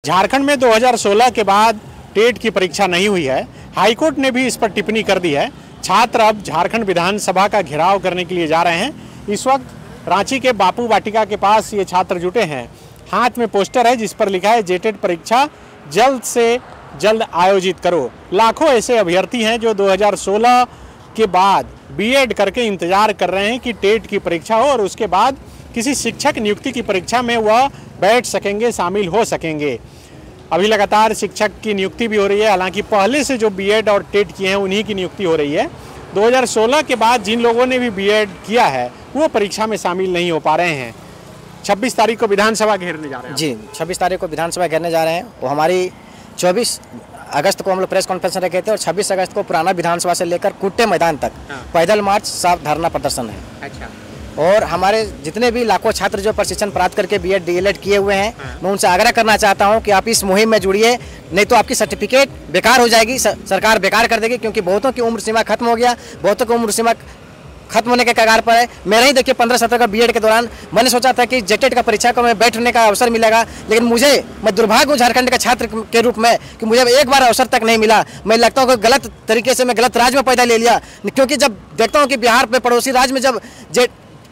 झारखंड में 2016 के बाद टेट की परीक्षा नहीं हुई है। हाईकोर्ट ने भी इस पर टिप्पणी कर दी है। छात्र अब झारखंड विधानसभा का घेराव करने के लिए जा रहे हैं। इस वक्त रांची के बापू वाटिका के पास ये छात्र जुटे हैं। हाथ में पोस्टर है जिस पर लिखा है जेटेट परीक्षा जल्द से जल्द आयोजित करो। लाखों ऐसे अभ्यर्थी हैं जो 2016 के बाद बीएड करके इंतजार कर रहे हैं कि टेट की परीक्षा हो और उसके बाद किसी शिक्षक नियुक्ति की परीक्षा में वह बैठ सकेंगे, शामिल हो सकेंगे। अभी लगातार शिक्षक की नियुक्ति भी हो रही है। हालांकि पहले से जो बीएड और टेट किए हैं उन्हीं की नियुक्ति हो रही है। 2016 के बाद जिन लोगों ने भी बीएड किया है वो परीक्षा में शामिल नहीं हो पा रहे हैं। 26 तारीख को विधानसभा घेरने जा रहे हैं। जी, 26 तारीख को विधानसभा घेरने जा रहे हैं। वो हमारी 24 अगस्त को हम लोग प्रेस कॉन्फ्रेंस रखे थे और 26 अगस्त को पुराना विधानसभा से लेकर कुट्टे मैदान तक पैदल मार्च, साफ धरना प्रदर्शन है। अच्छा। और हमारे जितने भी लाखों छात्र जो प्रशिक्षण प्राप्त करके बीएड डीएलएड किए हुए हैं, मैं उनसे आग्रह करना चाहता हूं कि आप इस मुहिम में जुड़िए, नहीं तो आपकी सर्टिफिकेट बेकार हो जाएगी, सरकार बेकार कर देगी। क्योंकि बहुतों की उम्र सीमा खत्म हो गया, बहुतों की उम्र सीमा खत्म होने के कगार पर है। मेरा ही देखिए 15-17 का बीएड के दौरान मैंने सोचा था कि जेटेट का परीक्षा को मैं बैठने का अवसर मिलेगा, लेकिन मैं दुर्भाग्य हूँ झारखंड का छात्र के रूप में कि मुझे एक बार अवसर तक नहीं मिला। मैं लगता हूँ कि गलत तरीके से मैं गलत राज्य में पैदा ले लिया। क्योंकि जब देखता हूँ कि बिहार पे पड़ोसी राज्य में जब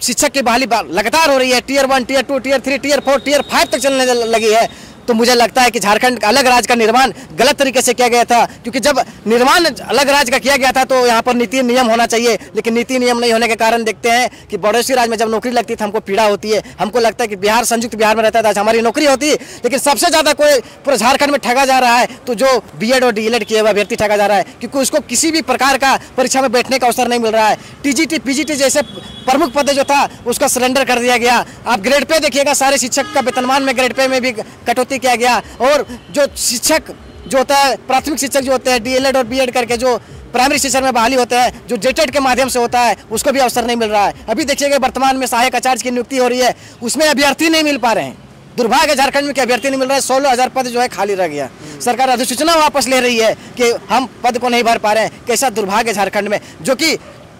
शिक्षक की बहाली लगातार हो रही है, tier 1, tier 2, tier 3, tier 4, tier 5 तक चलने लगी है, तो मुझे लगता है कि झारखंड अलग राज्य का निर्माण गलत तरीके से किया गया था। क्योंकि जब निर्माण अलग राज्य का किया गया था तो यहाँ पर नीति नियम होना चाहिए, लेकिन नीति नियम नहीं होने के कारण देखते हैं कि पड़ोसी राज्य में जब नौकरी लगती है तो हमको पीड़ा होती है। हमको लगता है कि बिहार संयुक्त बिहार में रहता था, हमारी नौकरी होती, लेकिन सबसे ज़्यादा कोई पूरा झारखंड में ठगा जा रहा है तो जो बीएड और डीएलएड किए हुए अभ्यर्थी ठगा जा रहा है, क्योंकि उसको किसी भी प्रकार का परीक्षा में बैठने का अवसर नहीं मिल रहा है। टीजीटी पीजीटी जैसे प्रमुख पद जो था उसका सरेंडर कर दिया गया। आप ग्रेड पे देखिएगा, सारे शिक्षक का वेतनमान में ग्रेड पे में भी कटौती किया गया। और जो शिक्षक जो होता है, प्राथमिक शिक्षक जो होते हैं डीएलएड और बीएड करके जो प्राइमरी शिक्षण में बहाली होते हैं, जो जेटेट के माध्यम से होता है, उसको भी अवसर नहीं मिल रहा है। अभी देखिएगा वर्तमान में सहायक आचार्य की नियुक्ति हो रही है, उसमें अभ्यर्थी नहीं मिल पा रहे हैं। दुर्भाग्य झारखंड में कि अभ्यर्थी नहीं मिल रहा है। 16,000 पद जो है खाली रह गया। सरकार अधिसूचना वापस ले रही है कि हम पद को नहीं भर पा रहे हैं। कैसा दुर्भाग्य झारखंड में, जो कि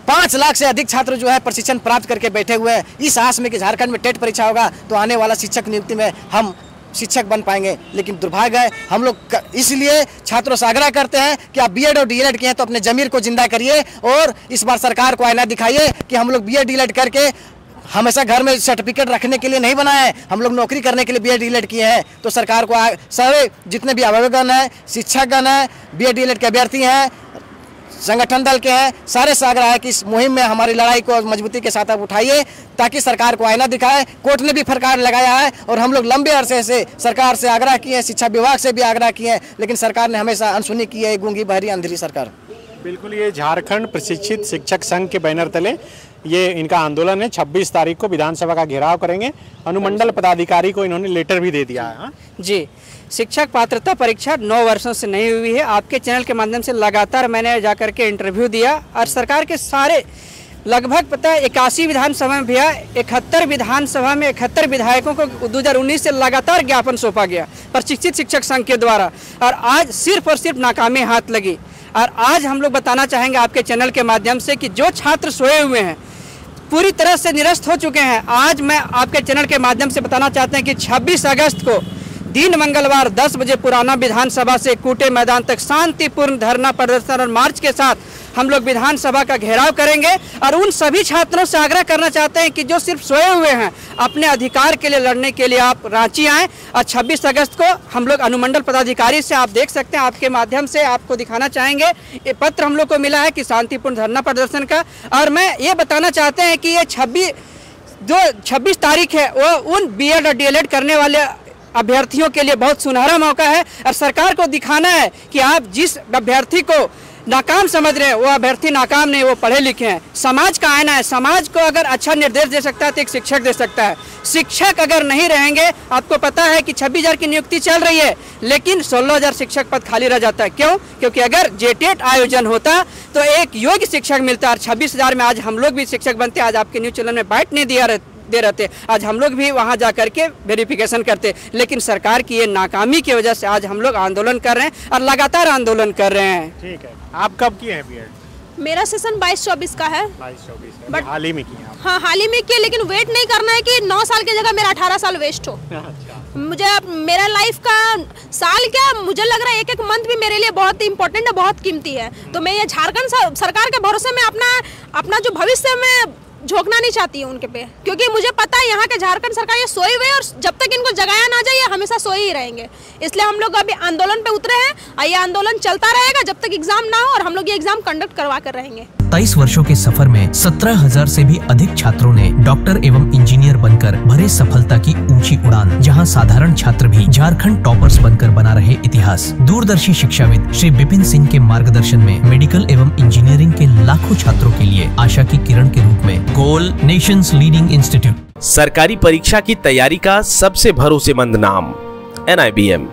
5 लाख से अधिक छात्र जो है प्रशिक्षण प्राप्त करके बैठे हुए हैं इस आस में कि झारखंड में टेट परीक्षा होगा तो आने वाला शिक्षक नियुक्ति में हम शिक्षक बन पाएंगे। लेकिन दुर्भाग्य है, हम लोग इसलिए छात्रों से आग्रह करते हैं कि आप बीएड और डीएलएड किए हैं तो अपने जमीर को जिंदा करिए और इस बार सरकार को आईना दिखाइए कि हम लोग बीएड डीएलएड करके हमेशा घर में सर्टिफिकेट रखने के लिए नहीं बनाए हैं, हम लोग नौकरी करने के लिए बीएड डीएलएड किए हैं। तो सरकार को सारे जितने भी अभिभावकगण हैं, शिक्षकगण हैं, बीएड डीएलएड के अभ्यर्थी हैं, संगठन दल के हैं, सारे से आग्रह है कि इस मुहिम में हमारी लड़ाई को मजबूती के साथ आप उठाइए ताकि सरकार को आईना दिखाए। कोर्ट ने भी फटकार लगाया है और हम लोग लंबे अरसे से सरकार से आग्रह किए हैं, शिक्षा विभाग से भी आग्रह किए हैं, लेकिन सरकार ने हमेशा अनसुनी की है। गूंगी बहरी अंधेरी सरकार। बिल्कुल, ये झारखंड प्रशिक्षित शिक्षक संघ के बैनर तले ये इनका आंदोलन है। 26 तारीख को विधानसभा का घेराव करेंगे। अनुमंडल पदाधिकारी को इन्होंने लेटर भी दे दिया है। जी, शिक्षक पात्रता परीक्षा 9 वर्षों से नहीं हुई है। आपके चैनल के माध्यम से लगातार मैंने जाकर के इंटरव्यू दिया और सरकार के सारे लगभग पता है 81 विधानसभा में भैया 71 विधानसभा में 71 विधायकों को 2019 से लगातार ज्ञापन सौंपा गया प्रशिक्षित शिक्षक संघ के द्वारा, और आज सिर्फ और सिर्फ नाकामी हाथ लगी। और आज हम लोग बताना चाहेंगे आपके चैनल के माध्यम से कि जो छात्र सोए हुए हैं पूरी तरह से निरस्त हो चुके हैं। आज मैं आपके चैनल के माध्यम से बताना चाहते हैं कि 26 अगस्त को दिन मंगलवार 10 बजे पुराना विधानसभा से कूटे मैदान तक शांतिपूर्ण धरना प्रदर्शन और मार्च के साथ हम लोग विधानसभा का घेराव करेंगे। और उन सभी छात्रों से आग्रह करना चाहते हैं कि जो सिर्फ सोए हुए हैं अपने अधिकार के लिए लड़ने के लिए आप रांची आएँ। और 26 अगस्त को हम लोग अनुमंडल पदाधिकारी से आप देख सकते हैं, आपके माध्यम से आपको दिखाना चाहेंगे, ये पत्र हम लोग को मिला है कि शांतिपूर्ण धरना प्रदर्शन का। और मैं ये बताना चाहते हैं कि ये 26 तारीख है वो उन बीएड और डीएलएड करने वाले अभ्यर्थियों के लिए बहुत सुनहरा मौका है। और सरकार को दिखाना है कि आप जिस अभ्यर्थी को नाकाम समझ रहे हैं वो अभ्यर्थी नाकाम नहीं, वो पढ़े लिखे हैं। समाज का आईना है, समाज को अगर अच्छा निर्देश दे सकता है तो एक शिक्षक दे सकता है। शिक्षक अगर नहीं रहेंगे, आपको पता है कि 26,000 की नियुक्ति चल रही है लेकिन 16,000 शिक्षक पद खाली रह जाता है। क्यों? क्योंकि अगर जेटेट आयोजन होता तो एक योग्य शिक्षक मिलता और 26,000 में आज हम लोग भी शिक्षक बनते। आज आपके न्यूज चैनल में बाइट नहीं दे रहते, आज हम लोग भी वहां जा करके वेरिफिकेशन करते। लेकिन सरकार की ये नाकामी की वजह से आज हम लोग आंदोलन कर रहे हैं और लगातार आंदोलन कर रहे हैं। ठीक है, आप कब किए हैं बीएड? मेरा सेशन 22-24 का है। 22-24 But- हाल ही में किया आप? हाँ, हाल ही में किया, लेकिन वेट नहीं करना है कि 9 साल की जगह मेरा 18 साल वेस्ट हो। मुझे मेरा लाइफ का साल क्या, मुझे लग रहा है एक मंथ भी मेरे लिए बहुत इंपॉर्टेंट है, बहुत कीमती है। तो मैं ये झारखंड सरकार के भरोसे में अपना जो भविष्य में झोंकना नहीं चाहती हूँ उनके पे, क्योंकि मुझे पता है यहाँ के झारखंड सरकार ये सोए हुए, और जब तक इनको जगाया ना जाए ये हमेशा सोए ही रहेंगे। इसलिए हम लोग अभी आंदोलन पे उतरे हैं, और ये आंदोलन चलता रहेगा जब तक एग्जाम ना हो, और हम लोग ये एग्जाम कंडक्ट करवा कर रहेंगे। 23 वर्षों के सफर में 17,000 से भी अधिक छात्रों ने डॉक्टर एवं इंजीनियर बनकर भरे सफलता की ऊंची उड़ान, जहां साधारण छात्र भी झारखंड टॉपर्स बनकर बना रहे इतिहास। दूरदर्शी शिक्षाविद श्री विपिन सिंह के मार्गदर्शन में मेडिकल एवं इंजीनियरिंग के लाखों छात्रों के लिए आशा की किरण के रूप में गोल नेशंस लीडिंग इंस्टीट्यूट। सरकारी परीक्षा की तैयारी का सबसे भरोसेमंद नाम NIBM।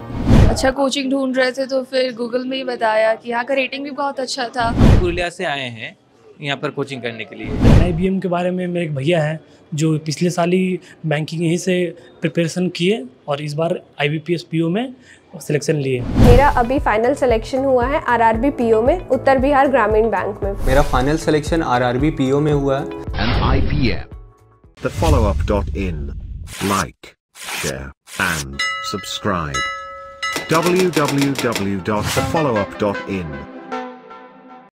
अच्छा कोचिंग ढूंढ रहे थे तो फिर गूगल में ही बताया कि यहाँ का रेटिंग भी बहुत अच्छा था। पुरुलिया से आए हैं यहाँ पर कोचिंग करने के लिए। IBM के बारे में मेरे एक भैया हैं जो पिछले साल ही बैंकिंग यहीं से प्रिपरेशन किए और इस बार IBPS PO में सिलेक्शन लिए। मेरा अभी फाइनल सिलेक्शन हुआ है RRB PO में, उत्तर बिहार ग्रामीण बैंक में। मेरा फाइनल सिलेक्शन RRB PO में हुआ है। IBM, thefollowup.in. Like, share and subscribe. www.thefollowup.in